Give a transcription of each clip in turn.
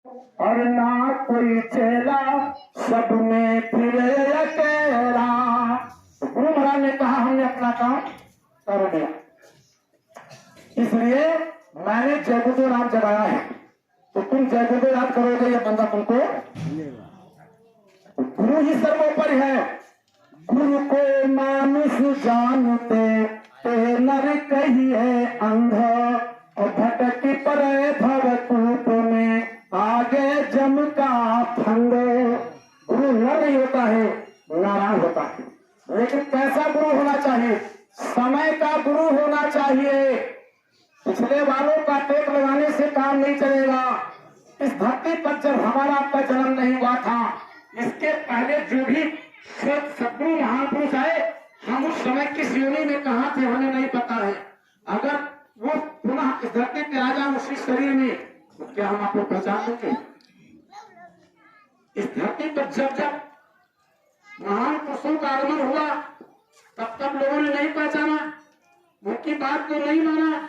और ना कोई चेला, सब में फिरे अकेला। गुरु महाराज ने कहा हमने अपना काम कर दिया, इसलिए मैंने जय गुरुदेव नाम जगाया है। तो तुम जय गुरुदेव याद करोगे, ये बंदा तुमको गुरु ही सर्वोपरि है। गुरु को मानुष जानते ते नर कहिए अंध, और भटकी परे भवकूप में आगे जम का फंद। गुरु नर नहीं होता है, नारायण होता है। लेकिन कैसा गुरु होना चाहिए? समय का गुरु होना चाहिए। पिछले वालों का टेक लगाने से काम नहीं चलेगा। इस धरती पर जब हमारा आपका जन्म नहीं हुआ था, इसके पहले जो भी सदगुरु महापुरुष आए, हम उस समय किस योनि में कहा थे हमें नहीं पता है। अगर वो पुनः इस धरती पे आ जाए उसी शरीर में, तो क्या हम आपको पहचान लेंगे? इस धरती पर जब जब महान पुरुषों का आगमन हुआ, तब तब लोगों ने नहीं पहचाना, उनकी बात को नहीं माना,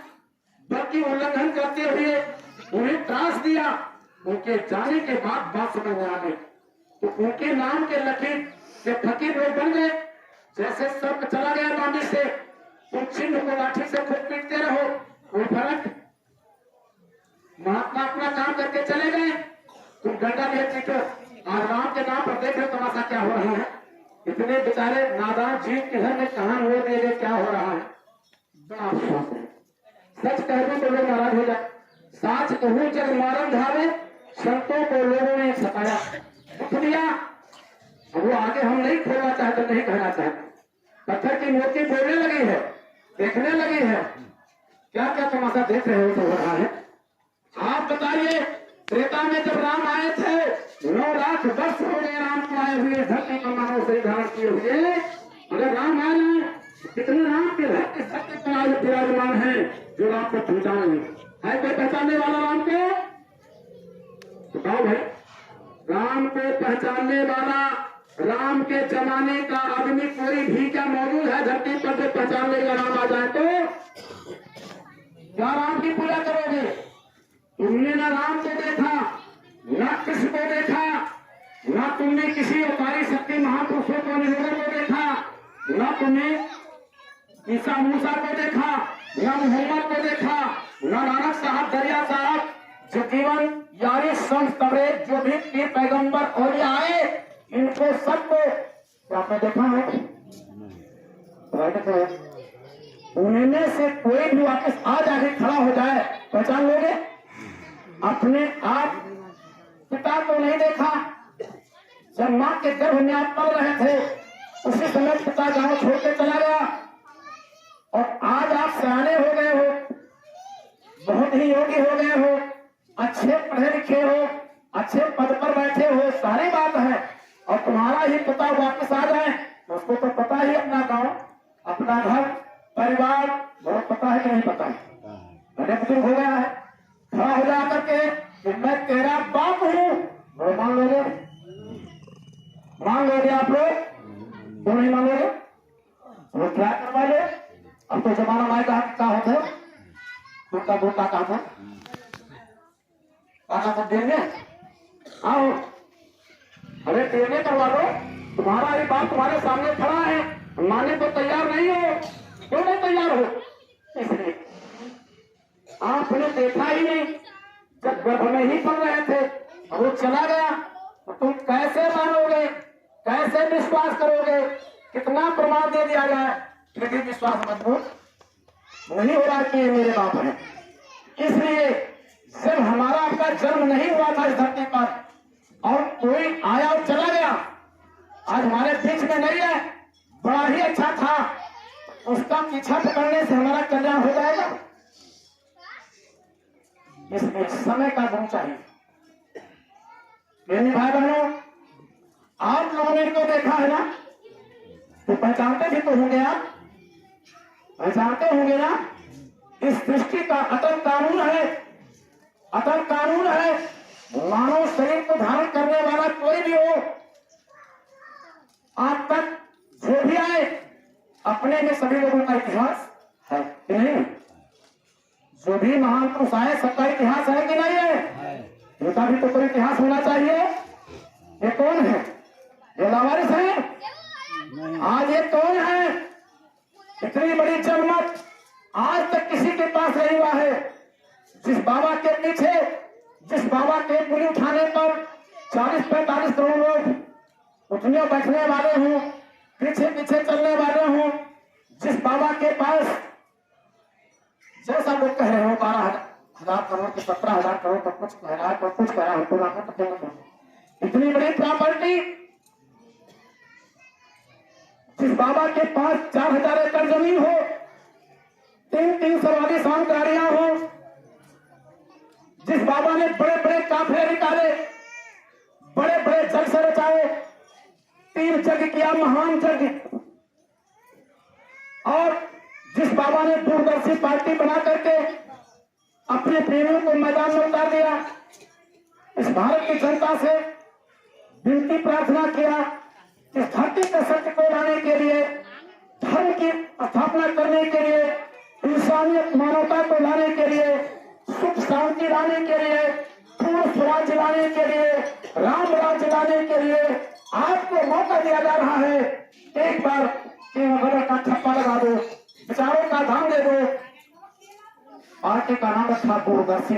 बल्कि उल्लंघन करते हुए उन्हें त्रास दिया। उनके जाने के बाद बात समझ में आ गई, तो उनके नाम के लकीर के फकीर लोग बन गए। जैसे सर्प चला गया बांडी से, तुम चिन्ह को लाठी से खूब पीटते रहो, कोई फर्क। महात्मा अपना काम करके चले गए, तुम डंडा लिए पीटो। और राम के नाम पर देख रहे तमाशा क्या हो रहा है। इतने बेचारे नादान जीव के घर में कहां हो देंगे, क्या हो रहा है। बड़ा अफसोस है। सच कहने को लोग नाराज हो जाए। साच कहूं जग मारन धावे, संतों को लोगों ने सताया, दुख दिया। वो आगे हम नहीं खोलना चाहते, नहीं कहना चाहते। पत्थर की मूर्ति बोलने लगी है, देखने लगी है। क्या क्या तमाशा देख रहे हो तो हो रहा है। आप बताइए, त्रेता में जब राम आए थे, 9 लाख वर्ष हो गए राम को आए हुए, धरती पर मानव शरीर धारण किए हुए। अगर राम आ जाए, कितने राम के धरती धरती पर आज विराजमान है जो राम को पहचानेंगे। है कोई पहचानने वाला राम को? बताओ भाई, राम को पहचानने वाला, राम के जमाने का आदमी कोई भी क्या मौजूद है धरती पर जो पहचान लेगा राम आ जाए तो? क्या राम की पूजा करोगे? तुमने ना राम को देखा, ना कृष्ण को देखा, ना तुमने किसी अवतारी शक्ति महापुरुषों को निवेदन को देखा, ना तुमने ईसा मूसा को देखा, ना मोहम्मद को देखा, ना नानक साहब, दरिया साहब, जो जीवन यारी संत तबरे जो भी पीर पैगंबर और आए, इनको सबको आपने देखा है? उनमें से कोई भी वापस आज आगे खड़ा हो जाए, पहचान लोगे? अपने आप पिता को नहीं देखा, जब मां के गर्भ में आप पल रहे थे, उसी समय पिता गांव छोड़ के चला गया। और आज आप सयाने हो गए हो, बहुत ही योगी हो गए हो, अच्छे पढ़े लिखे हो, अच्छे पद पर बैठे हो, सारी बात है। और तुम्हारा ही पिता वापस आ जाए, उसको तो पता ही अपना गांव, अपना घर, परिवार बहुत पता है कि नहीं पता है। बड़े बुजुर्ग हो गया है, खड़ा हो जा करके कि मैं तेरा बाप हूं, वो मान लोगे? मान लोगे आप लोग? क्यों नहीं मानोगे? वो क्या करवा ले? अब तो जमाना माए का होता है, दूता दूता का था, तो देने आओ, अरे देने करवा दो। तुम्हारा ही बाप तुम्हारे सामने खड़ा है, माने तो तैयार नहीं हो। क्यों नहीं तैयार हो? इसलिए आपने देखा ही नहीं, जब गर्भ में ही पड़ रहे थे, वो चला गया, तो तुम कैसे मानोगे, कैसे विश्वास करोगे? कितना प्रमाण दे दिया जाए, लेकिन विश्वास मजबूत नहीं हो रहा कि ये मेरे बाप है। इसलिए जब हमारा आपका जन्म नहीं हुआ था इस धरती पर, और कोई आया और चला गया, आज हमारे बीच में नहीं है, बड़ा ही अच्छा था, उसका पीछा पकड़ने से हमारा कल्याण हो जाएगा। इसलिए समय का गुरु चाहिए। मेरे भाई बहनों, आप लोगों ने इनको देखा है ना, तो पहचानते भी तो होंगे, आप पहचानते होंगे ना। इस सृष्टि का अटल कानून है, अटल कानून है, मानव शरीर को धारण करने वाला कोई भी हो, आज तक जो भी आए, अपने में सभी लोगों का इतिहास है कि नहीं? जो भी महान पुरुष आए, सबका इतिहास है कि नहीं है? इनका भी तो कोई इतिहास होना चाहिए। ये कौन है? ये लावारिस है? आज ये कौन है? इतनी बड़ी जगमग आज तक किसी के पास नहीं हुआ है। जिस बाबा के पीछे, जिस बाबा के पुली उठाने पर 40-45 करोड़ लोग उठने बैठने वाले हों, पीछे पीछे चलने वाले हों, जिस बाबा के पास जैसा लोग कह रहे हो 12,000 करोड़ की 17,000 करोड़ तो कुछ कह रहा है, तो कुछ कह रहा है, तो इतनी बड़ी प्रॉपर्टी, जिस बाबा के पास 4,000 एकड़ जमीन हो, 3-3 सवारी शांत गाड़ियां हो, जिस बाबा ने बड़े बड़े काफिले निकाले, बड़े बड़े जग से रचाए, 3 जग किया, महान जग, और जिस बाबा ने दूरदर्शी पार्टी बना करके अपने प्रेमियों को मैदान में उतार दिया, इस भारत की जनता से विनती प्रार्थना किया कि धरती के सत्य को लाने के लिए, धर्म की स्थापना करने के लिए, इंसानियत मानवता को लाने के लिए, सुख शांति लाने के लिए, पूर्ण स्वराज लाने के लिए, राम राज्य लाने के लिए आपको मौका दिया जा रहा है। एक बार केवल का ठप्पा लगा दो, विचारों का दान दे दो। पार्टी का नाम रखा दूरदर्शी।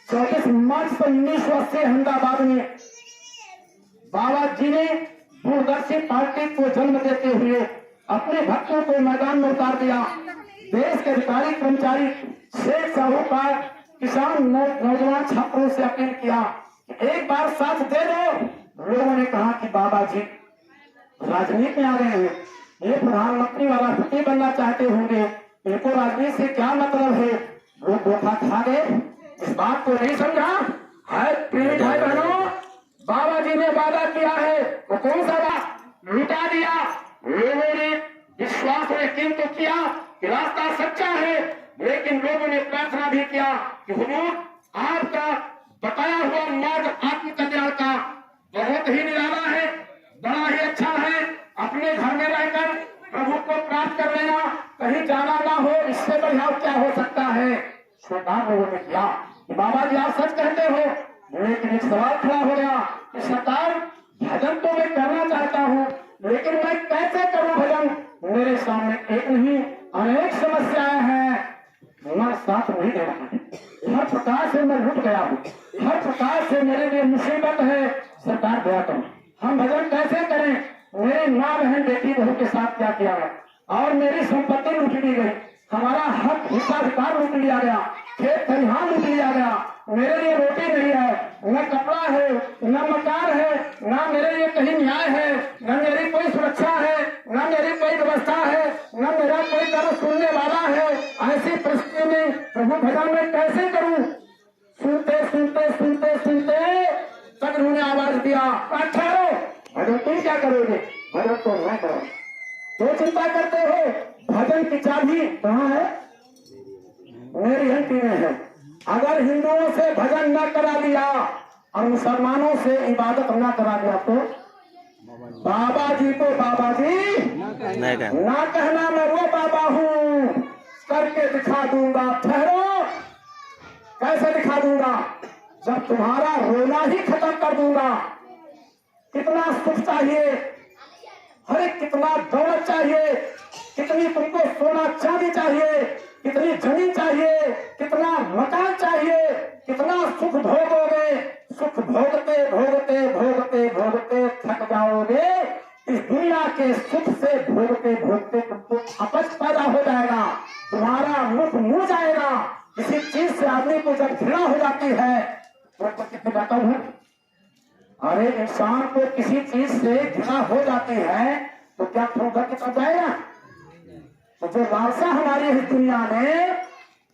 24 मार्च 1980 अहमदाबाद में बाबा जी ने दूरदर्शी पार्टी को जन्म देते हुए अपने भक्तों को मैदान में उतार दिया। देश के अधिकारी कर्मचारी, शेख साहूकार, किसान, नौजवान छात्रों से अपील किया कि एक बार साथ दे दो। लोगों ने कहा कि बाबा जी राजनीति में आ गए हैं, ये प्रधानमंत्री वाला राष्ट्रपति बनना चाहते होंगे, इनको राजनीति से क्या मतलब है। लोग धोखा खा गए, इस बात को नहीं समझा है। प्रिय भाई बहनों, बाबा जी ने वादा किया है, वो कौन सा वादा? लुटा दिया। लोगों ने विश्वास और यकीन तो किया कि रास्ता सच्चा है, लेकिन लोगों ने प्रार्थना भी किया कि हुजूर आपका बताया हुआ मार्ग आत्मकल्याण का बहुत ही निराला है, बड़ा ही अच्छा है। अपने घर में रहकर प्रभु को प्राप्त कर लेना, कहीं जाना ना हो, इससे बढ़िया क्या हो सकता है। सरदार लोगों ने किया कि बाबा जी आप सच कहते हो, लेकिन एक सवाल खड़ा हो गया कि सरकार भजन तो मैं करना चाहता हूँ, लेकिन मैं कैसे करूँ भजन? मेरे सामने एक नहीं अनेक समस्याएं हैं, मन साथ नहीं दे रहा है, हर प्रकार से मैं लुट गया हूँ, हर प्रकार से मेरे लिए मुसीबत है। सरकार दया करो, हम भजन कैसे करें? मेरी माँ बहन बेटी बहू के साथ क्या किया है, और मेरी संपत्ति लूट ली गई, हमारा हक हिस्साधिकार लूट लिया गया, खेत खलिहान लूट लिया गया, मेरे लिए रोटी नहीं है, न कपड़ा है, न मकान है, न मेरे लिए कहीं न्याय है, न मेरी कोई सुरक्षा है, न मेरी कोई व्यवस्था है, न मेरा कोई दर्द सुनने वाला है। ऐसी परिस्थिति में प्रभु भजन में कैसे करूं? सुनते सुनते सुनते सुनते तब उन्होंने आवाज दिया, ठहरो, भजन तुम क्या करोगे? भजन तो मैं करो। तो चिंता करते हो, भजन की चाबी कहाँ है? मेरी हंटी में है। अगर हिंदुओं से भजन न करा दिया और मुसलमानों से इबादत न करा दिया तो बाबा जी को बाबा जी ना कहना, मैं वो बाबा हूँ, करके दिखा दूंगा। ठहरो, कैसे दिखा दूंगा? जब तुम्हारा रोना ही खत्म कर दूंगा। कितना सुख चाहिए, अरे कितना दौलत चाहिए, कितनी तुमको सोना चांदी चाहिए, कितनी जमीन चाहिए, कितना मकान चाहिए, कितना सुख भोगोगे। सुख भोगते भोगते भोगते भोगते थक जाओगे। इस दुनिया के सुख से भोगते भोगते तुमको अपच पैदा हो जाएगा, तुम्हारा मुख मुड़ जाएगा। किसी चीज से आदमी को जब घृणा हो जाती है तो कितने कहता हूँ, अरे इंसान को किसी चीज से घृणा हो जाती है तो क्या ठोकर के चल जाएगा? तो जो लालसा हमारी इस दुनिया में,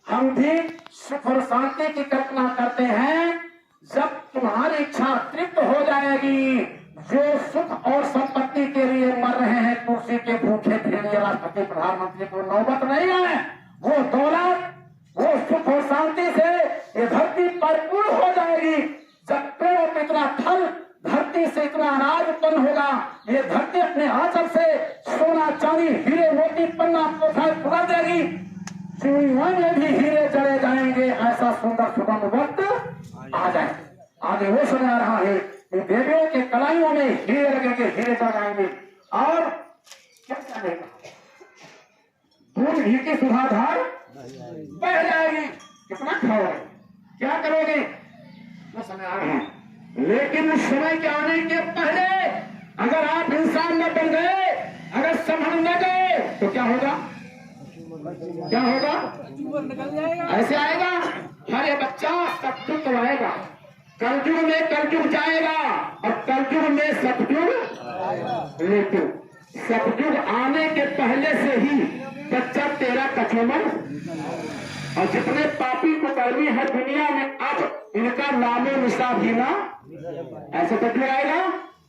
हम भी सुख और शांति की कल्पना करते हैं। जब तुम्हारी इच्छा तृप्त हो जाएगी, जो सुख और संपत्ति के लिए मर रहे हैं, कुर्सी के भूखे भेड़िए राष्ट्रपति प्रधानमंत्री को नौबत नहीं है, वो दौलत, वो सुख और शांति से ये धरती परिपूर्ण हो जाएगी। जब पेड़ों पे इतना फल, धरती से इतना अनाज उत्पन्न होगा, ये धरती अपने आंचल से सोना चांदी हीरे मोती पन्ना पुरा देगी, चिड़ियों में भी हीरे चढ़े जाएंगे। ऐसा सुंदर सुगंध वक्त आ जाए। आगे वो समय आ रहा है कि देवियों के कलाइयों में हीरे लगेंगे, हीरे चढ़ जाएंगे और क्या चलेगा, दूध घी की सुधाधार बह जाएगी। कितना खाओगे, क्या करोगे, वो समय आ रहा है। लेकिन उस समय के आने के पहले अगर आप इंसान न बन गए, अगर संभल न गए तो क्या होगा, क्या होगा, ऐसे आएगा। हर बच्चा सतयुग आएगा, कलयुग में कलयुग जाएगा और कलयुग में सतयुग। लेकिन सतयुग आने के पहले से ही बच्चा तेरा कचूमर और जितने पापी कुकर्मी है दुनिया में अब इनका नामो निशान भी ना। ऐसे सतयुग आएगा,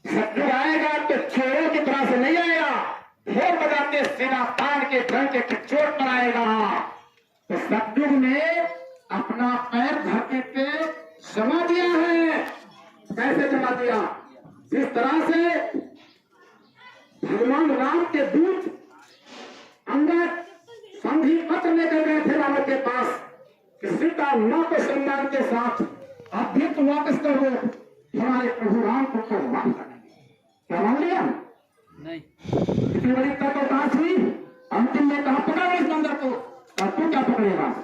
सतयुग आएगा तो चोरों की तरह से नहीं आएगा, ढोल बजाते सेना तान के ढंग के चोट पर आएगा। तो सतयुग में अपना पैर धरती पे जमा दिया है। कैसे जमा दिया, जिस तरह से भगवान राम के दूत अंगद संधि पत्र लेकर गए थे रावण के पास कि सीता मां को सम्मान के साथ आप भी तो वापस कर दो, हमारे प्रभु राम को तो माफ कर देंगे। क्या मान लिया नहीं, इतनी बड़ी तर्कबात हुई। अंतिम में कहा पकड़ो इस बंदर को, और तू क्या पकड़ेगा।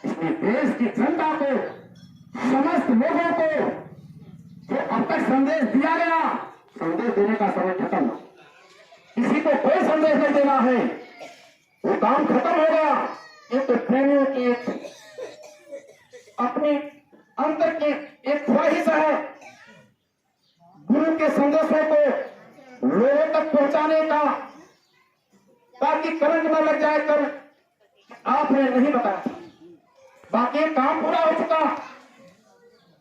इसमें देश की जनता को, समस्त लोगों को जो अब तक संदेश दिया गया, संदेश देने का समय खत्म। किसी को कोई संदेश नहीं देना है, वो काम खत्म हो गया। ये तो प्रेमियों की अपनी अंतर की एक ख्वाहिश है गुरु के संदेशों को लोगों तक पहुंचाने का, ताकि करंट न लग जाए कर आपने नहीं बताया। बाकी काम पूरा हो चुका।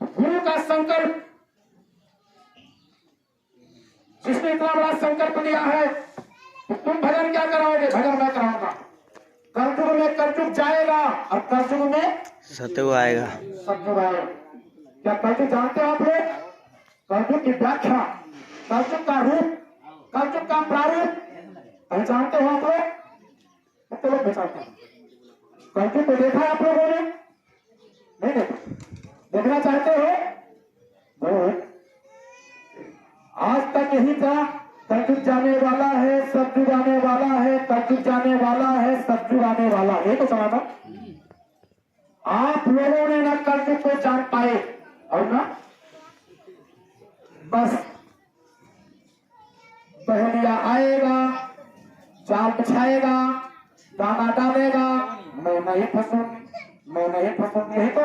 गुरु का संकल्प, जिसने इतना बड़ा संकल्प लिया है तो तुम भजन क्या कराओगे, भजन मैं कराऊंगा। कलयुग में कलयुग जाएगा और कलयुग में सतयुग आएगा, सतयुग आएगा। क्या कलयुग जानते हो आप लोग, कलयुग की व्याख्या, कलयुग का रूप, कलयुग का प्रारूप पहचानते हो आप लोग, कितने लोग पहचानते हैं। कलयुग को देखा आप लोगों ने, नहीं देखा, देखना चाहते हो बोलो। आज तक यही था, कलयुग जाने वाला है, सतयुग आने वाला है, कलयुग जाने वाला है, सतयुग आने वाला है, ये तो सुना था। आप लोगों ने ना कलयुग को जान पाए और ना बस बहलिया आएगा, जाल बिछाएगा, दाना डालेगा, मैं नहीं फंसूंगी, मैं नहीं फंसूंगी, यही तो।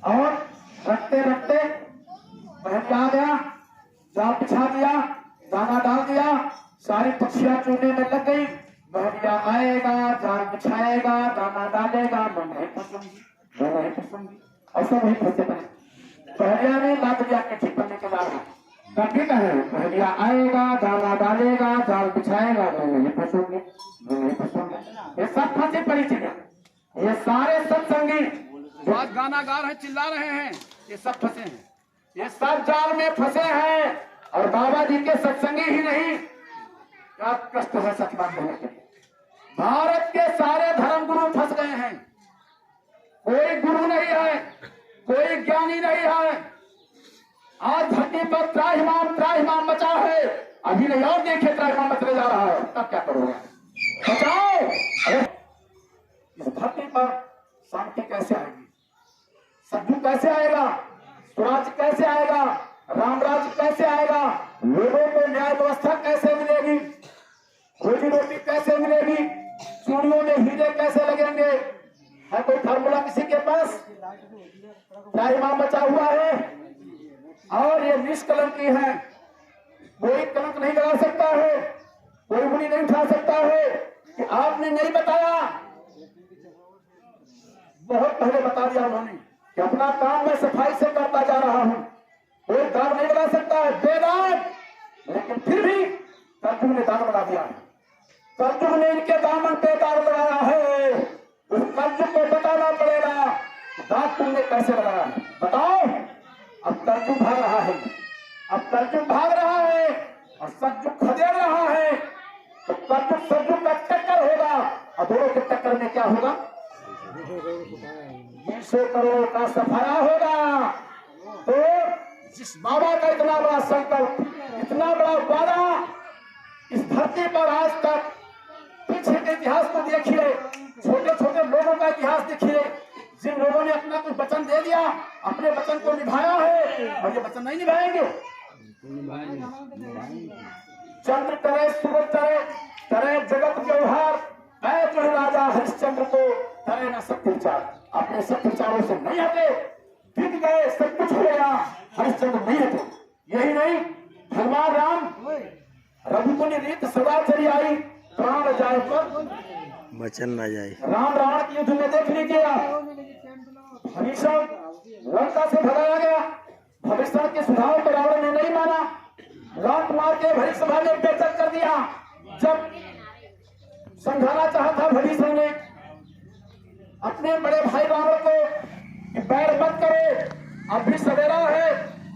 और रखते रखते बहलिया आ गया, जाल बिछा दिया, दाना डाल दिया, सारी पक्षियां चूने में लग गई। बहलिया आएगा, जाल बिछाएगा, दाना डालेगा, मैं नहीं फंसूंगी, मैं नहीं फंसूंगी, और सब वही फंसे बने। बहलिया ने लाद दिया के ठीक करने के बाद कभी कहे बहलिया आएगा, दाना डालेगा, जाल बिछाएगा, मैं नहीं फंसूंगी, मैं नहीं फंसूंगी। ये सब फंसे पड़ी चीजें, ये सारे सत्संगी जो आज गाना गा रहे, चिल्ला रहे हैं, ये सब फंसे हैं, ये सब जाल में फंसे हैं। और बाबा जी के सत्संगी ही नहीं, क्या कष्ट है सच बात कहने के लिए। भारत के सारे धर्म गुरु फंस गए हैं, कोई गुरु नहीं है, कोई ज्ञानी नहीं है। आज धरती पर त्राहिमाम मचा है, अभी नहीं और देखिए त्राहिमाम मचने जा रहा है, तब क्या करोगे, बचाओ। इस धरती पर शांति कैसे आएगी, सद्गुरु कैसे आएगा, स्वराज कैसे आएगा, रामराज कैसे आएगा, लोगों को न्याय व्यवस्था कैसे मिलेगी, रोजी रोटी कैसे मिलेगी, चूड़ियों में हीरे कैसे लगेंगे, है कोई फार्मूला किसी के पास? त्राहिमाम बचा हुआ है और ये निष्कलंकी है, कोई कलंक नहीं लगा सकता है, कोई उंगली नहीं उठा सकता है कि आपने नहीं बताया। बहुत पहले बता दिया उन्होंने कि अपना काम मैं सफाई से करता जा रहा हूं, कोई दाग नहीं लगा सकता है, बेदाग। लेकिन फिर भी कलयुग ने दाग लगा दिया है, कलयुग ने इनके दामन पे दाग लगाया है। उस कलयुग को बताना पड़ेगा दाग तुमने कैसे लगाया है, बताओ। अब कलयुग भाग रहा है, अब कलयुग भाग रहा है और सतयुग खदेड़ रहा है। तो कलयुग सतयुग का टक्कर होगा और दोनों के टक्कर में क्या होगा, 200 करोड़ का सफाया होगा। तो जिस बाबा का इतना बड़ा संकल्प, इतना बड़ा वादा, इस धरती पर आज तक पीछे के इतिहास को देखिए, छोटे छोटे लोगों का इतिहास देखिए, जिन लोगों ने अपना कुछ वचन दे दिया, अपने वचन को निभाया है, और ये वचन नहीं निभाएंगे। चंद्र करे, सूरज करे, करे जगत व्यवहार, ऐ राजा हरिश्चंद्र को करे न सब विचार। अपने सब विचारों से नहीं हटे, बीत गए, सब कुछ हो गया, हरिश्चंद्र नहीं हटे। यही नहीं, भगवान राम रघुकुल रीत सदा चली आई, प्राण जाए पर वचन न जाए। राम रावण के युद्ध में देख लीजिए आप, भीषण लंका से भगाया गया, भविष्य के सुझाव को रावण ने नहीं माना, राम कुमार के भविष्य ने बेइज्जत कर दिया। जब समझाना चाहा था भविष्य ने अपने बड़े भाई रावण को कि बैर मत करो, अभी सवेरा है,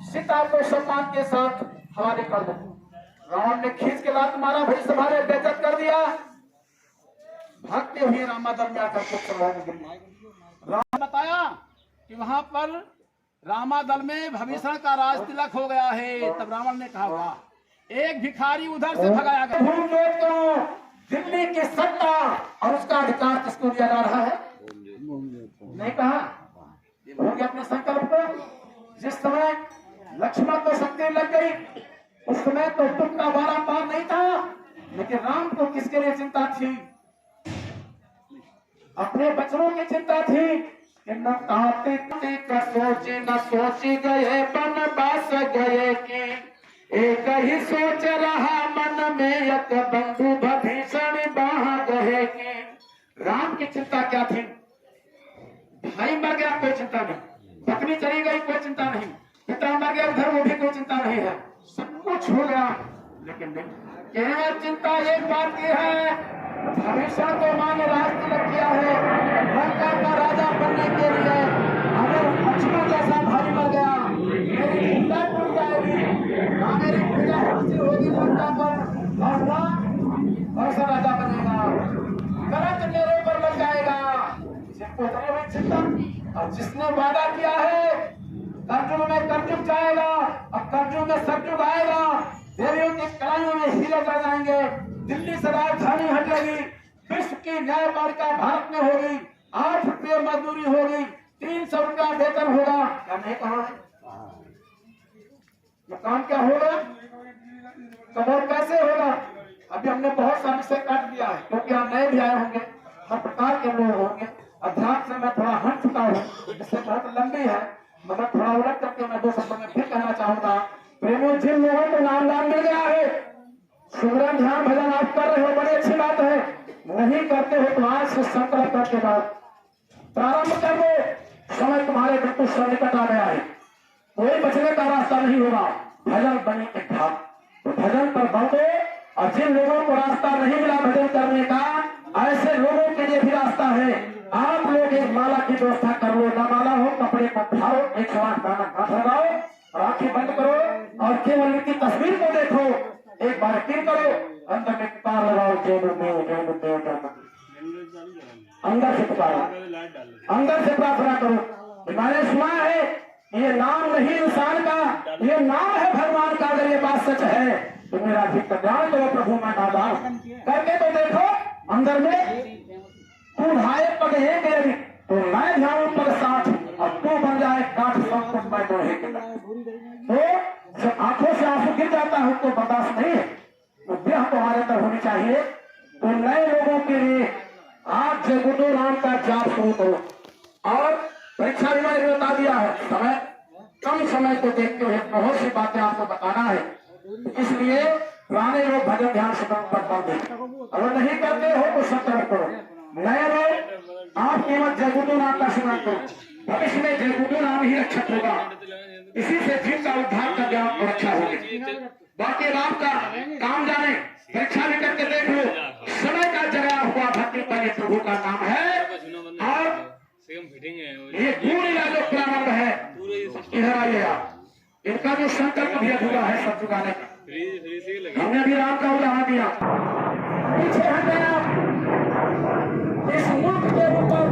सीता को सम्मान के साथ हवाले कर दो। रावण ने खींच के लात मारा, भविष्य ने बेइज्जत कर दिया। भागते हुए रामादल में आकर राम बताया कि वहां पर रामादल में भविष्य का राज तिलक हो गया है। तब रावण ने कहा वाह, एक भिखारी उधर से भगाया गया। दिल्ली की सत्ता और उसका अधिकार किसको दिया जा रहा है? नहीं कहा, भूल अपने संकल्प को। जिस समय लक्ष्मण को शक्ति लग गई, उस समय तो दुख का वारा पार नहीं था, लेकिन राम को किसके लिए चिंता थी? अपने बच्चों की चिंता थी कि न कहते का सोचे, न सोची गए बनवास गए कि एक ही सोच रहा मन में, एक बंधु भीषण बाह गए कि। राम की चिंता क्या थी? भाई मर गया कोई चिंता नहीं, पत्नी चली गई कोई चिंता नहीं, पिता मर गया उधर वो भी कोई चिंता नहीं है, सब कुछ हो गया। लेकिन नहीं, केवल चिंता एक बात की है, भविष्य को मां ने राज तिलक किया है लंका का राजा बनने के लिए। अगर लक्ष्मण जैसा भाई मर गया, मेरी पूजा टूट जाएगी, ना मेरी पूजा हासिल होगी लंका पर, और ना भविष्य राजा बनेगा, गलत मेरे ऊपर लग जाएगा। जिसको उतरी हुई चिंता, और जिसने वादा किया है कर्जुग में कर्जुग जाएगा और कर्जुग में सरजुग आएगा, देवियों की कलाइयों में हीरे कर जाएंगे, दिल्ली से राजधानी हटेगी, विश्व की न्यायपालिका भारत में होगी, 8 रुपये मजदूरी होगी, 300 रुपया वेतन होगा। क्या नहीं कहा है? ये काम क्या होगा? कबूल कैसे होगा? अभी हमने बहुत सा विषय काट दिया है, क्योंकि आप नए भी आए होंगे, हर प्रकार के लोग होंगे। अध्यात्म से मैं थोड़ा हट चुका हूँ, इससे बहुत लंबी है, मगर थोड़ा उलट करके मैं 2 शब्दों में फिर कहना चाहूंगा। प्रेमियों, जिन लोगों को नामदान मिल गया है, सुमरन ध्यान भजन आप कर रहे हो, बड़ी अच्छी बात है। नहीं करते हो तो आज से संकल्प करके बाद प्रारंभ कर दो। समय तुम्हारे बिल्कुल सन्निकट आ गया है, कोई बचने का रास्ता नहीं होगा। भजन बने एक भाग, तो भजन पर बढ़ो। और जिन लोगों को रास्ता नहीं मिला भजन करने का, ऐसे लोगों के लिए भी रास्ता है। आप लोग एक माला की व्यवस्था कर लो, ना माला हो, कपड़े को उठाओ, 108 गाना गाथ लगाओ और आंखें बंद करो और केवल इनकी तस्वीर को देखो, एक बार यकीन करो, अंदर में पुकार लगाओ, जय गुरुदेव जय गुरुदेव जय गुरुदेव, अंदर से पुकारो, अंदर से प्रार्थना करो। मैंने सुना है ये नाम नहीं इंसान का, ये नाम है भगवान का। अगर ये बात सच है तो मेरा भी कल्याण करो प्रभु, मैं नादान करके तो देखो। अंदर में तू ढाए पग है मेरी, तो मैं ध्यान पग 60 और तू बन जाए काठ, सब कुछ मैं लोहे के लग। तो जब आंखों से आंसू गिर जाता है तो बर्दाश्त नहीं है, तो देह तुम्हारे अंदर होनी चाहिए। तो नए लोगों के लिए आज जय गुरु नाम का जाप शुरू करो। और परीक्षा भी मैंने बता दिया है, समय कम समय को देखते हुए बहुत सी बातें आपको बताना है, इसलिए पुराने लोग भजन ध्यान से कर दे, अगर नहीं करते हो तो संकल्प करो। नए लोग आप केवल जय गुरु नाम का स्मरण करो, भविष्य में जय गुरु नाम ही रक्षक होगा, इसी से जीव का उद्धार का ज्ञान रक्षा होगी। बाकी राम का काम जाने, परीक्षा भी करके देख लो, समय का जगह हुआ भक्ति पर प्रभु का नाम है। और ये पूरी जो प्रारंभ है, इधर आइए आप, इनका जो संकल्प भी अधूरा है सब चुकाने का। हमने भी राम का उदाहरण दिया, पीछे हट गए आप। इस मुल्क के ऊपर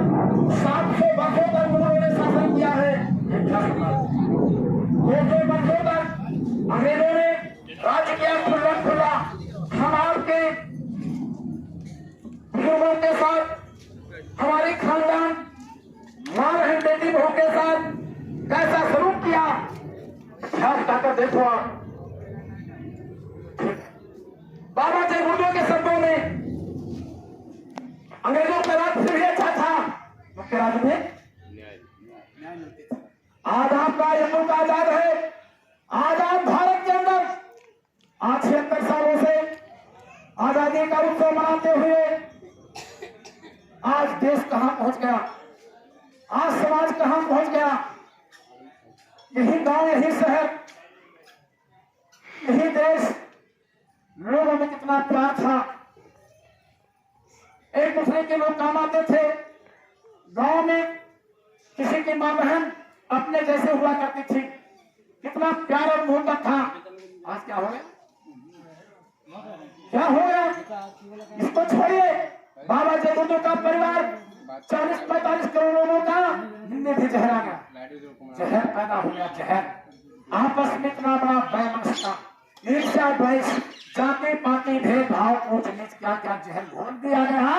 700 वर्षों तक उन्होंने शासन किया है, अंग्रेजों ने राज्य किया खुला खुला। हम आपके बुजुर्गों के साथ, हमारी खानदान मां बहन बेटी बहू के साथ कैसा सलूक किया, इतिहास उठाकर देखो आप। बाबा जय गुरुदेव के शब्दों में अंग्रेजों का राज फिर भी अच्छा था, उनके राज में आज आपका ये मुल्क आजाद है। आजाद भारत के अंदर आज 76 सालों से आजादी का उत्सव मनाते हुए आज देश कहां पहुंच गया, आज समाज कहां पहुंच गया। यही गांव, यही शहर, यही देश, लोगों में कितना प्यार था, एक दूसरे के लोग काम आते थे। गांव में किसी की मां बहन अपने जैसे हुआ करती थी, कितना प्यार और मोहब्बत था। आज क्या हो गया, क्या हो गया? इसको छोड़िए, बाबा जय गुरुदेव का परिवार 40-45 करोड़ लोगों का जिनमें भी जहर आ गया, जहर पैदा हो गया। जहर आपस में इतना बड़ा वैमनस्यता, ईर्ष्या, द्वेष, जाति पाति भेदभाव, ऊंच नीच, क्या क्या जहर घोल दिया गया।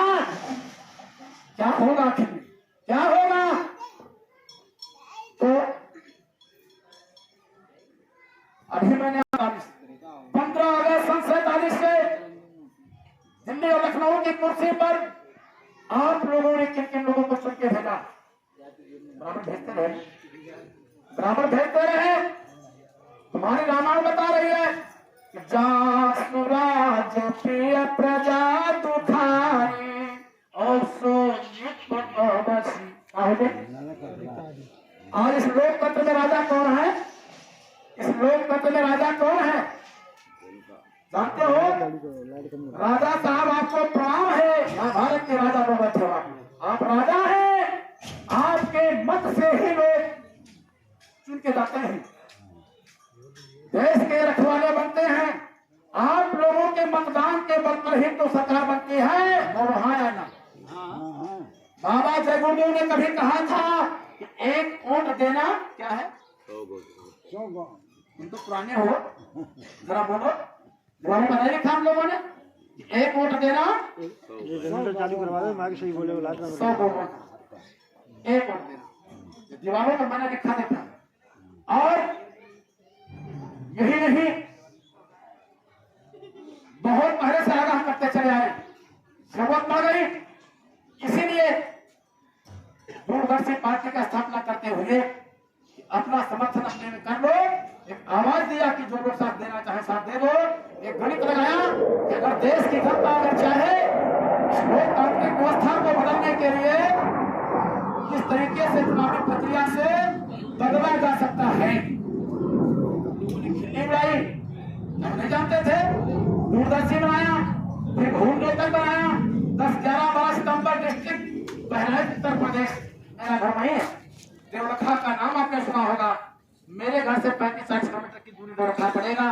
क्या होगा, क्या होगा? तो अभी मैंने 15 अगस्त 1947 से दिल्ली और लखनऊ की कुर्सी पर आप लोगों ने किन किन लोगों को चुन के भेजा? बराबर भेजते रहे, बराबर भेजते रहे। तुम्हारी रामायण बता रही है कि जासुराज प्रिय प्रजा दुखारी और आज इस लोकतंत्र में राजा कौन है? इस लोकतंत्र में राजा कौन है जानते हो? राजा साहब आपको प्रणाम है। यहाँ भारत के राजा को बैठे हो, आप राजा हैं। आपके मत से ही लोग चुन के जाते हैं, देश के रखवाले बनते हैं। आप लोगों के मतदान के बल पर ही तो सरकार बनती है, और हाँ या ना? बाबा जय गुरुदेव ने कभी कहा था कि एक वोट देना क्या है? 100 वोट। तुम तो पुराने हो, जरा बोलो। दुआओं बनाए रखा हम लोगों ने, एक वोट देना चालू करवा दो, मार्ग सही बोले 100 वोट, एक वोट देना। दीवारों पर मैंने लिखा देखा। और यही नहीं, बहुत पहले से आगाह करते चले आए, जरूरत पड़ गई, इसीलिए दूरदर्शी पार्टी का स्थापना करते हुए अपना समर्थन अपने में कर लो। एक आवाज दिया कि जो लोग साथ देना चाहे साथ दे दो। एक गणित लगाया कि अगर देश की जनता अगर चाहे इस लोकतांत्रिक व्यवस्था को बदलने के लिए किस तरीके से चुनावी प्रक्रिया से बदला जा सकता है। खिल्ली उड़ाई, हम नहीं जानते थे, दूरदर्शी बनाया, फिर घूम लेकर बनाया। 10-11-12 सितंबर डिस्ट्रिक्ट बहराइच उत्तर प्रदेश, मेरा घर वही है। देवरखा का नाम आपने सुना होगा। मेरे घर से 35-40 किलोमीटर की दूरी पर रखा पड़ेगा,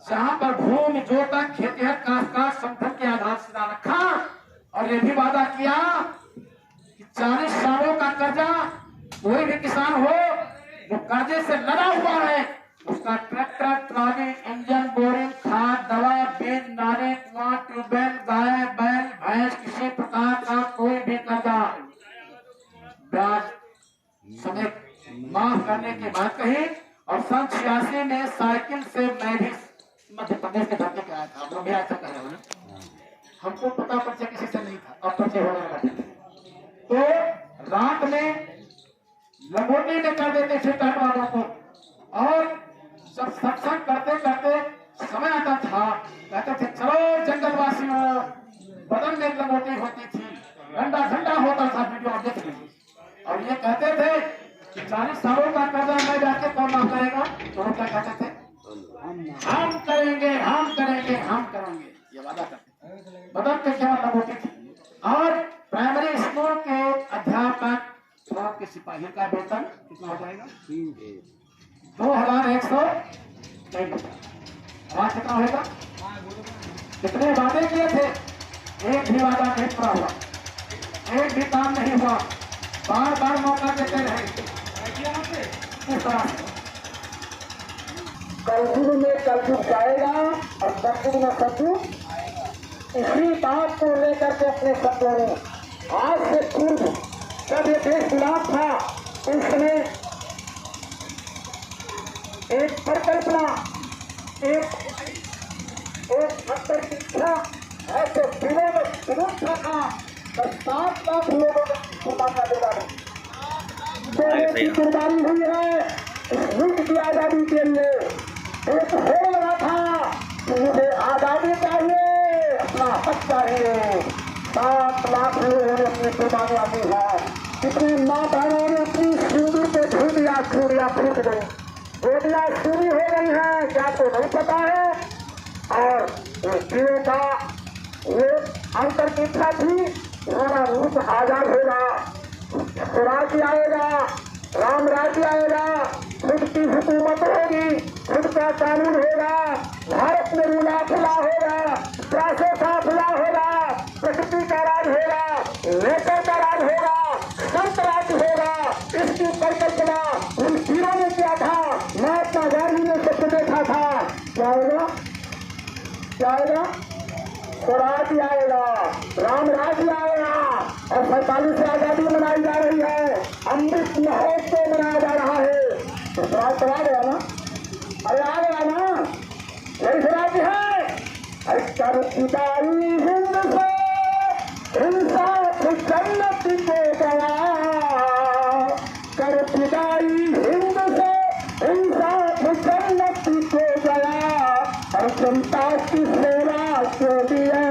जहां पर भूमि जोतक खेतिहर काश्तकार संगठन के आधारशिला रखा और ये भी वादा किया कि 40 सालों का कर्जा कोई भी किसान हो जो कर्जे से लदा हुआ है उसका ट्रैक्टर, ट्रॉली, इंजन, बोरिंग, खाद, दवा, बीज, नाले, कुआं, ट्यूबवेल, गाय, बैल, भैंस, किसी प्रकार का कोई भी कर्जा ब्याज समेत माफ करने की बात कही। और सन 86 में साइकिल से मैं भी मध्य प्रदेश के धरती पे आया था। हम भी ऐसा कह रहे हैं, हमको पता परिचय किसी से नहीं था, अब परिचय होने लगा। तो रात में लंगोटी में कर देते थे टहल वालों को, और जब सत्संग करते करते समय आता था कहते थे चलो जंगलवासियों, बदन में लंगोटी होती थी, झंडा झंडा होता था, वीडियो आप देख लीजिए। और ये कहते थे कि 40 सालों का कर्जा मैं जाके कौन माफ करेगा? तो वो क्या कहते थे? हम करेंगे, हम करेंगे, हम करेंगे, ये वादा करते। बदन के केवल लंगोटी थी। और प्राइमरी स्कूल के अध्यापक, फौज के सिपाही का वेतन कितना हो जाएगा? 2100। आवाज कितना होगा? कितने वादे किए थे, एक भी वादा नहीं पूरा हुआ, एक भी काम नहीं हुआ, बार बार मौका देते रहे। इस तरह से कलयुग में कलयुग जाएगा और सतयुग में सतयुग। इसी बात को लेकर के अपने शब्दों में आज से पूर्व जब ये देश गुलाम था उस समय एक परिकल्पना, एक अंतर की इच्छा ऐसे दिनों में विरुद्ध था। 7 लाख लोगों ने कुर्बाना देगा कुर्बानी हुई है इस मुल्क की आजादी के लिए। एक हो रहा था कि मुझे आजादी चाहिए, अपना हक चाहिए। 7 लाख लोगों ने अपनी कुर्बानियां दी है। कितने माँ बहनों ने अपनी सिंदूर पे धूलिया चूड़ियां फूट गई, गोलियां चूरी हो गई हैं, क्या तो नहीं पता है। और जीवों का ये अंतर की इच्छा थी, हमारा रूप आजाद होगा, स्वराज्य आएगा, राम राज्य आएगा, खुद की हुकूमत होगी, खुद का कानून होगा, भारत में रूला खुला होगा, प्रासों खुला होगा, प्रकृति का राज होगा, नेचर का राज होगा, संत राज होगा। इसकी परिकल्पना उन वीरों ने किया था। महात्मा गांधी ने सपने देखा था। क्या होगा, क्या आएगा, स्वराज्य आएगा, राम राज्य आएगा। और 47 से आजादी मनाई जा रही है, अमृत महोत्सव मनाया जा रहा है। तो स्वराज तो आ गया ना, अरे आ गया ना, यही स्वराज्य है। करदारी हिंद से इंसाफ जन्नत को गया, करदारी हिंद से इंसाफ जन्नत को गया। और जनता की सेवा के लिए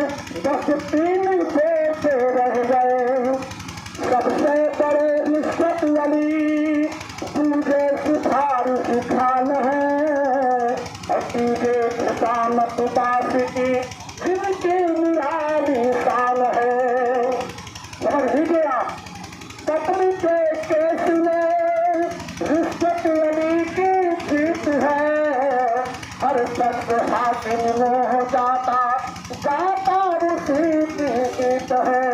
बस 3 बेटे रह गए। सबसे बड़े रिश्वत वाली तुझे सिफारिश खान है, तुझे खुशामत बात की जिनकी निराली शान है। समझ लीजिए आप, पत्नी के केस में रिश्वत वाली की जीत है। हर शख्स हाकिम हो जाता जाता उसी की जीत है।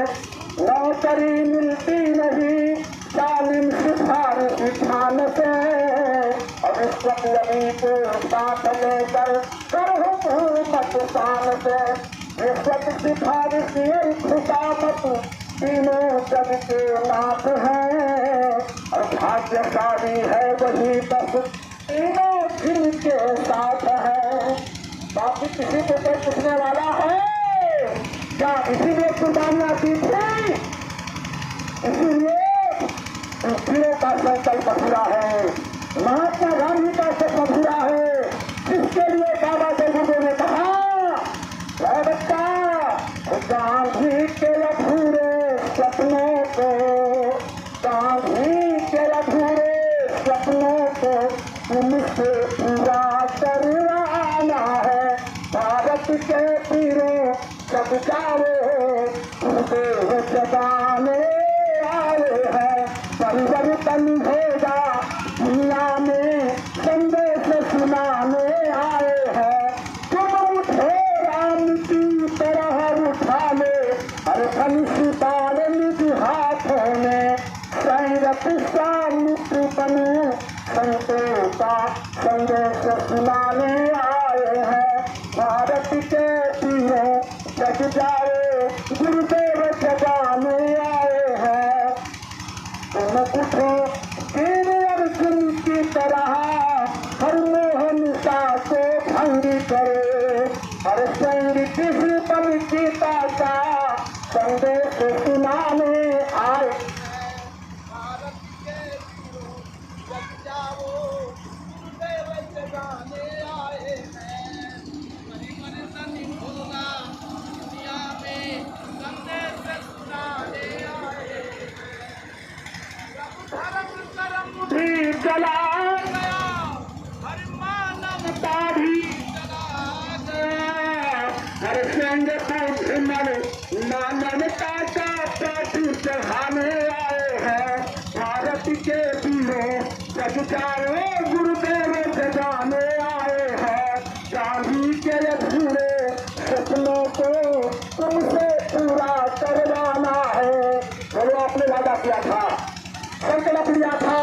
नौकरी मिलती नहीं जालिम सिफारिश खान से, और रिश्वत वाली को साथ लेकर कर हुकूमत शान से। रिश्वत सिफारिश खुशामत तीनों जग के नाथ हैं, और भाग्यशाली है वही बस तीनों जिनके साथ है। बाकी किसी को कोई पूछने वाला है क्या? इसीलिए कुर्बानियां दी थी, इसीलिए वीरों का संकल्प अधूरा है, महात्मा गांधी का सपना अधूरा है, जिसके लिए बाबा साहेब ने कहा बच्चा गांधी के अधूरे सपनों को, गांधी के अधूरे सपनों को तुमसे पूरा करवाना है। भारत के वीरों सब जाओ, गुरुदेव जगाने आए हैं। परिवर्तन होगा दुनिया में, संदेश सुनाने आए हैं। तुम उठो राम की तरह उठा ले, हर धनुष बाण निज हाथों में। संरत सामुद्र बने संतों का संदेश सुनाने आए हैं। भारत के वीरों जग जाओ, गुरुदेव जगाने आए हैं। तुम उठो वीर अर्जुन की तरह, हर मोहनता को भंग करो, हर संग किसी पर गीता का संदेश सुनाने आए। भारत के वीरों जग जाओ, गुरुदेव जगाने आए हैं। परिवर्तन होगा दुनिया में, संदेश सुनाने आए हैं। प्रभु धर्म कर्म भी चला गया, हर मानवता भी चला गया। हर संग को मानवता का प्राचीन चढ़ाने आए हैं। भारत के वीरों जग जाओ, गुरुदेव जगाने आए हैं। गांधी के अधूरे सपनों को तुमसे पूरा करवाना है। जो आपने वादा किया था, संकल्प लिया था,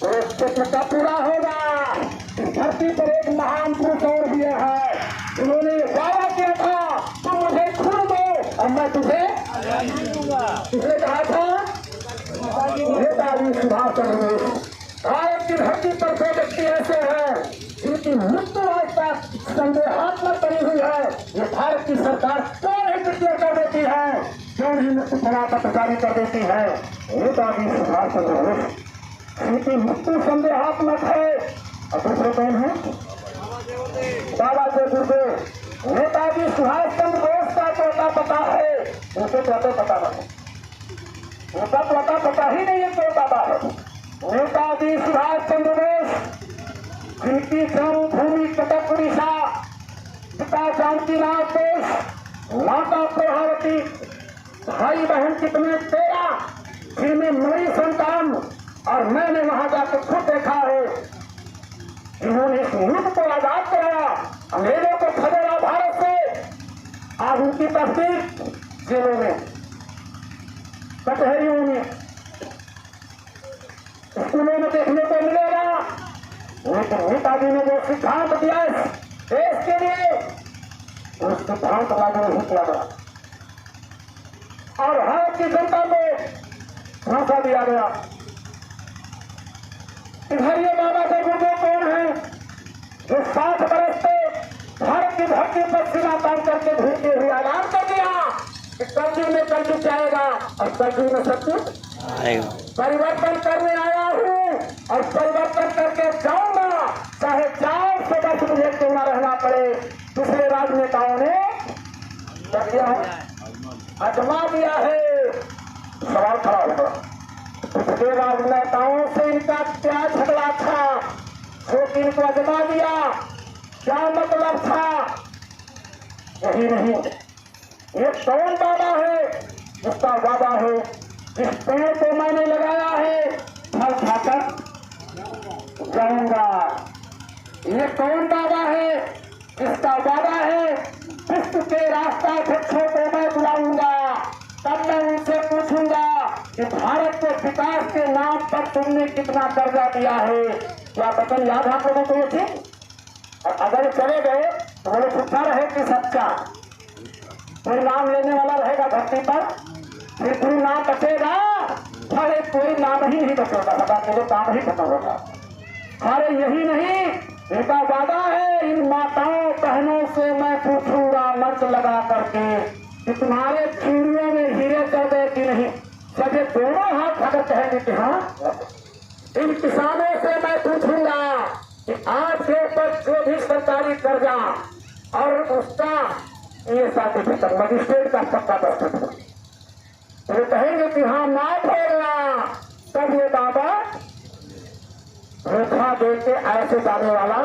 वो सपना पूरा होगा। इस धरती पर एक महान महान पुरुष और हुए हैं। उन्होंने वादा किया था तुम मुझे खून दो और मैं तुझे किसने कहा था? नेताजी सुभाष चंद्र बोस। भारत की धरती पर दो व्यक्ति ऐसे हैं जिनकी मृत्यु आज तक संदेहात्मक बनी हुई है। ये भारत की सरकार क्यों नहीं डिक्लेयर कर देती है, क्यों नहीं मृत्यु प्रमाण पत्र जारी कर देती है? नेताजी सुभाष चंद्र बोस जिनकी मृत्यु संदेहात्मक है। और दूसरे कौन है? बाबा साहेब गुरुदेव। नेताजी सुभाष चंद्र बोस का तो अता पता है, उनके तो अता पता नहीं, उनका तो अता पता ही नहीं है क्यों पता है। नेताजी सुभाष चंद्र बोस जिनकी जन्मभूमि कटक उड़ीसा, पिता जानकीनाथ बोस, माता प्रभावती, भाई बहन कितने 13, जिनमें मेरी संतान और मैंने वहां जाकर खुद देखा है। इन्होंने इस मुल्क को आजाद कराया, अंग्रेजों को खदेड़ा भारत से। आज उनकी तस्वीर जेलों में, कचहरियों में, स्कूलों में देखने को मिलेगा। लेकिन नेताजी ने जो सिद्धांत दिया इस देश के लिए, उस सिद्धांत लागू नहीं किया गया और भारत की जनता को झांसा दिया गया। इधर ये बाबा साहेब गुरुदेव कौन है जो 60 बरस से भारत की धरती पर सीना तान करके ढूंढते हुए ऐलान कर दिया कि कलयुग में कलयुग जाएगा और कलयुग में सत्युग परिवर्तन करने आया हूँ और परिवर्तन करके जाऊंगा, चाहे 400 वर्ष मुझे क्यों न रहना पड़े। दूसरे राजनेताओं ने कर दिया है, अजमा दिया है। सवाल खड़ा होगा दूसरे राजनेताओं से इनका क्या झगड़ा था जो कि इनको अजमा दिया, क्या मतलब था? यही नहीं, ये कौन बाबा है जिसका वादा है जिस पेड़ को मैंने लगाया है फल खाकर जाऊंगा? ये कौन बाबा है जिसका वादा है विश्व के राष्ट्राध्यक्षों को मैं बुलाऊंगा, तब मैं उनसे पूछूंगा कि भारत के विकास के नाम पर तुमने कितना कर्जा दिया है? क्या वचन याद आप लोगों को ये थी? और अगर चले गए तो बोले छुट्टा रहे कि सच्चा, कोई नाम लेने वाला रहेगा धरती पर, फिर कोई नाम बचेगा? अरे कोई नाम ही नहीं बचेगा, सदा के लिए काम ही खत्म होगा। अरे यही नहीं, इनका वादा है इन माताओं बहनों से मैं पूछूंगा मंच लगा करके कि तुम्हारे चूड़ियों में हीरे चढ़ गए कि नहीं। जब ये दोनों हाथ अगर कहेंगे कि हाँ, इन किसानों से मैं पूछूंगा कि आपके ऊपर जो भी सरकारी कर्जा और उसका ये सर्टिफिकेट मजिस्ट्रेट का पक्का दस्तखत, वो कहेंगे कि हाँ माफ हो गया, तब ये बाबा धोखा दे के ऐसे जाने वाला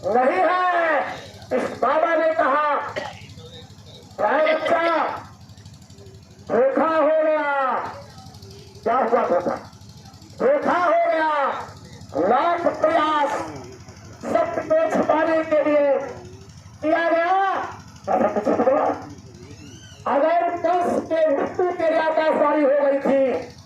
नहीं है। इस बाबा ने कहा बच्चा धोखा हो गया। क्या हुआ धोखा? धोखा हो गया। लाख प्रयास सत्य को छुपाने के लिए किया गया, अगर कंस के मृत्यु के लिए आकाशवाणी हो गई थी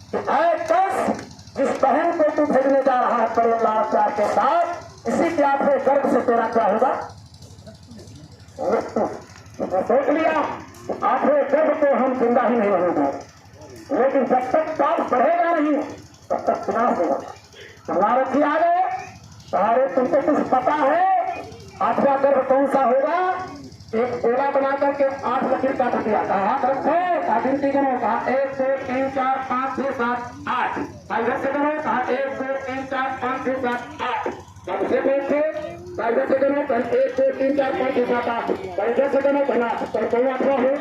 कि कंस जिस बहन को तू भेजने जा रहा है बड़े लाभ के साथ, इसी के आखिरी गर्भ से तेरा क्या होगा? मृत्यु। सोच लिया आखिरी गर्भ को हम जिंदा ही नहीं रहेंगे, लेकिन जब तक पाप बढ़ेगा नहीं तब तक विनाश होगा। हमारे जी आ गए, तुम्हारे तुमको कुछ पता है 8वां गर्भ कौन सा होगा? एक गोला बना करके 8 लकीर काट दिया, हाथ रखो, गिनती करो, कहा 1 2 3 4 5 6 7 8, इधर से करो, कहा 1 2 3 4 5 6 7 8, कब से बैठे इधर से करो, 1 2 3 4 5 6 7 8, इधर से करो, बना तो कोई 8वां हो,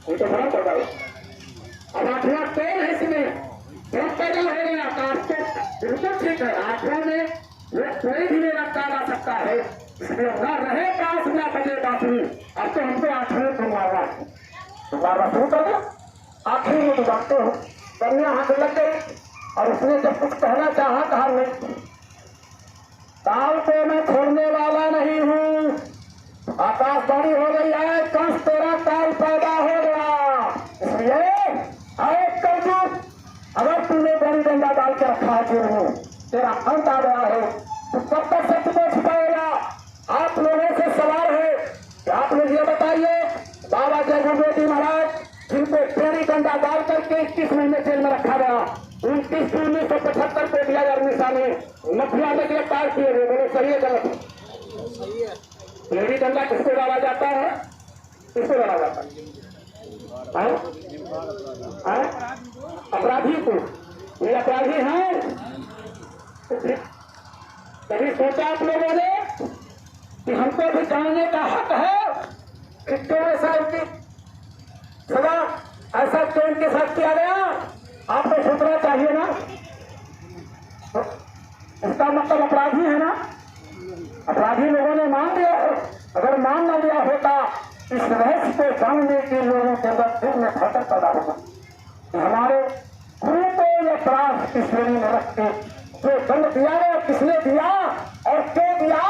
ये तो बड़ा पड़ गया। अब 8वां कौन है इसमें? जब पैदा हो गया आपको बिल्कुल ठीक है, 8वां में वो कोई भी मेरा काम आ सकता है, इसलिए न रहे पास न बजे बापरी। अब तो हमको आखिरी तुम्हारा शुरू कर दो, आखिरी में तो जानते हो कन्या हाथ लग गई और उसने जब कुछ कहना चाहा कहा नहीं, काल को मैं छोड़ने वाला नहीं हूँ। आकाशवाणी हो गई है, कंस तेरा काल पैदा हो गया, इसलिए आए कलयुग अगर तूने बड़ी डंडा डाल के रखा है जेल में, तेरा अंत आ गया है, तो कब तक सत्य को छुपाएगा? आप लोगों 21 महीने जेल में रखा गया। 29 जून 1975 को दिया अमित ने मफिया में गिरफ्तार किए गए। बोले सही है गलत? लेडी डंडा किसको डाला जाता है? किसको डाला जाता है? अपराधी को। ये अपराधी हैं। कभी सोचा आप लोगों ने कि हमको भी जानने का हक है कि क्यों ऐसा उनकी सजा ऐसा क्यों उनके साथ किया गया? आपको सोचना चाहिए ना। इसका मतलब अपराधी है ना। अपराधी लोगों ने मान लिया है। अगर मान न लिया होता इस रहस्य को जानने के लोगों के अंदर दिल में भटक पैदा होगा। हमारे गुरु को यह अपराध की श्रेणी में रख के जो दंड दिया गया, किसने दिया और क्यों दिया?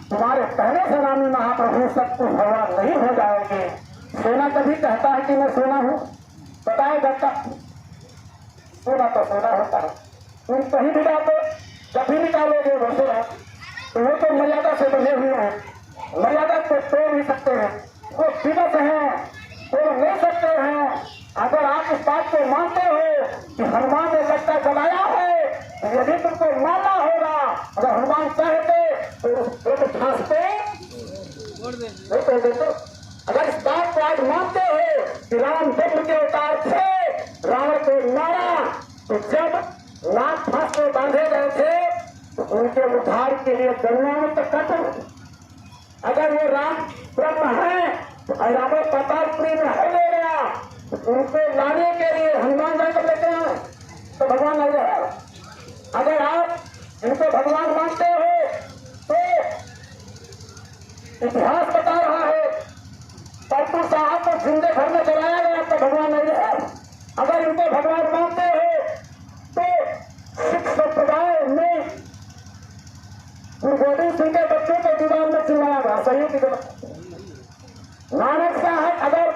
तुम्हारे पहले से नामी महाप्रभु सब कुछ भगवान नहीं हो जाएंगे। सोना कभी कहता है कि मैं सोना हूं? बताए जाता सोना तो सोना होता है। तुम कहीं भी जाते जब भी निकालोगे वो सोना, तो वो तो मर्यादा से बने हुए हैं। मर्यादा को तोड़ नहीं सकते हैं। वो विवश है, तोड़ नहीं सकते हैं। अगर आप इस बात को मानते हो कि हनुमान ने लट्टा जलाया है, तो यदि तुमको मानना होगा। अगर हनुमान चाहते तो फांसते नहीं कर देते। अगर इस बात को आज मानते हो कि राम जन्म के अवतार थे, रावण को मारा, तो जब नाक फांस में बांधे गए थे तो उनके उद्धार के लिए गंगा में तक कट। अगर वो राम ब्रह्म है तो रावण पातालपुरी में हो गया, तो उनको लाने के लिए हनुमान जी को लेते हैं तो भगवान नहीं रहा। अगर आप इनको भगवान मानते हो तो इतिहास बता रहा है पलटू साहब को जिंदे घर में जलाया गया तो भगवान नहीं रहा। अगर इनको भगवान मानते हो तो सिख संप्रदाय में गुरु गोविंद सिंह के बच्चों को दीवार में चिल्लाया गया। सही की गलत? नानक साहब अगर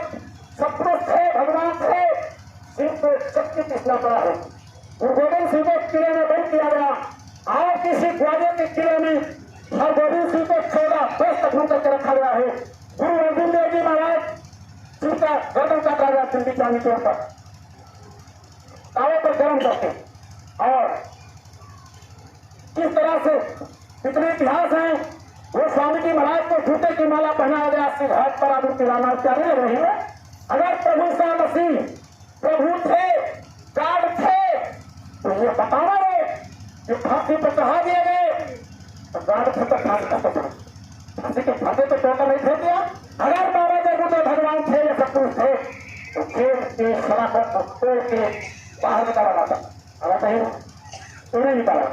सपुरुष थे, भगवान थे, इनको शक्ति पिछला पड़ा है। गुरु गोविंद सिंह को किले में बंद किया गया। और किसी ग्वालियर के किले में हर गोविंद सिंह को 14 वर्ष तक बंद करके रखा गया है। गुरु अर्जुन देव जी महाराज जिनका गर्दन काटा गया चंडी चांदी के ऊपर तावे पर गर्म करके। और किस तरह से कितने इतिहास हैं। वो स्वामी जी महाराज को जूते की माला पहनाया गया, घाट पर आदमी पिलाना क्या नहीं रही है। अगर प्रभु ईसा मसीह प्रभु थे, गार्ड थे, तो ये बताना है कि फांसी पर चढ़ा दिए गए तो गार्ड थे तो फांसी के फांसी तो टोटा नहीं थे दिया। अगर बाबा जगुदे भगवान थे या सब कुछ थे तो जेल के सलाखों को तोड़ के बाहर निकाला जाता। अगर कहीं तो नहीं निकाला।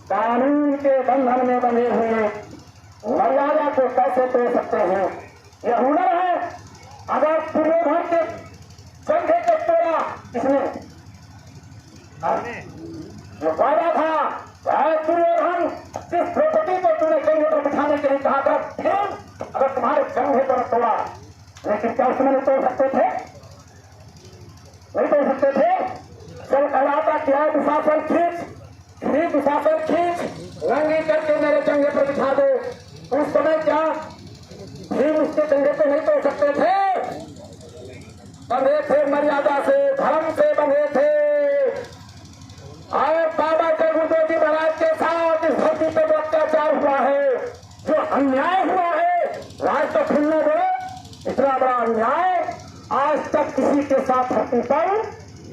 कानून के बंधन में बने हुए मर्यादा को कैसे तोड़ सकते हैं? यह हुनर है। अगर दुर्योधन के संघे को तोड़ा किसने? जो वादा था दुर्योधन जिस द्रौपदी को तूने कंधे पर बिठाने के लिए कहा था, फिर अगर तुम्हारे कंधे पर तोड़ा, लेकिन क्या उसमें नहीं तोड़ सकते थे? नहीं तोड़ सकते थे। चल कहलाता क्या दुशासन खींच, दुशासन खींच, रंगी करके मेरे कंधे पर बिठा दो। उस समय क्या फिर उसके कंधे पे नहीं तोड़ सकते थे? बंधे थे मर्यादा से, धर्म से बंधे थे। और बाबा जगुदेव जी महाराज के साथ इस धरती पर अत्याचार हुआ है, जो अन्याय हुआ है, राज तो खुलने दो। इतना बड़ा अन्याय आज तक किसी के साथ धरती पर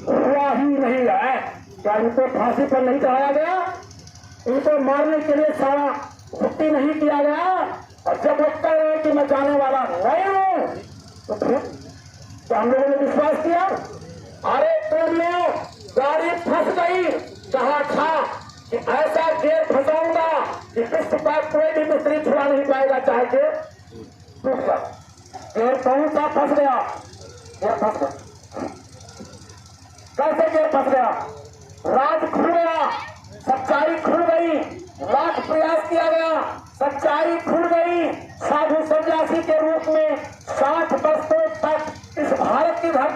हुआ ही नहीं है। क्या इनको फांसी पर नहीं चढ़ाया गया? इनको मारने के लिए सारा छुट्टी नहीं किया गया? और जब वो कह रहे कि मैं जाने वाला नहीं हूं तो फिर तो हम लोगों ने विश्वास किया। अरे तुम लोग गाड़ी फंस गई, कहा था कि ऐसा गेर फंसाऊंगा कि विश्व का कोई भी मिस्त्री छुड़ा नहीं पाएगा, चाहे गेर टूट गया। गेर कौन सा फंस गया? गेर फंस गया। कैसे गेर फंस गया? राज खुल गया, सच्चाई खुल गई, लाख प्रयास किया गया, सच्चाई खुल गई। साधु सन्यासी के रूप में 60 वर्षों तक इस भारत की धरती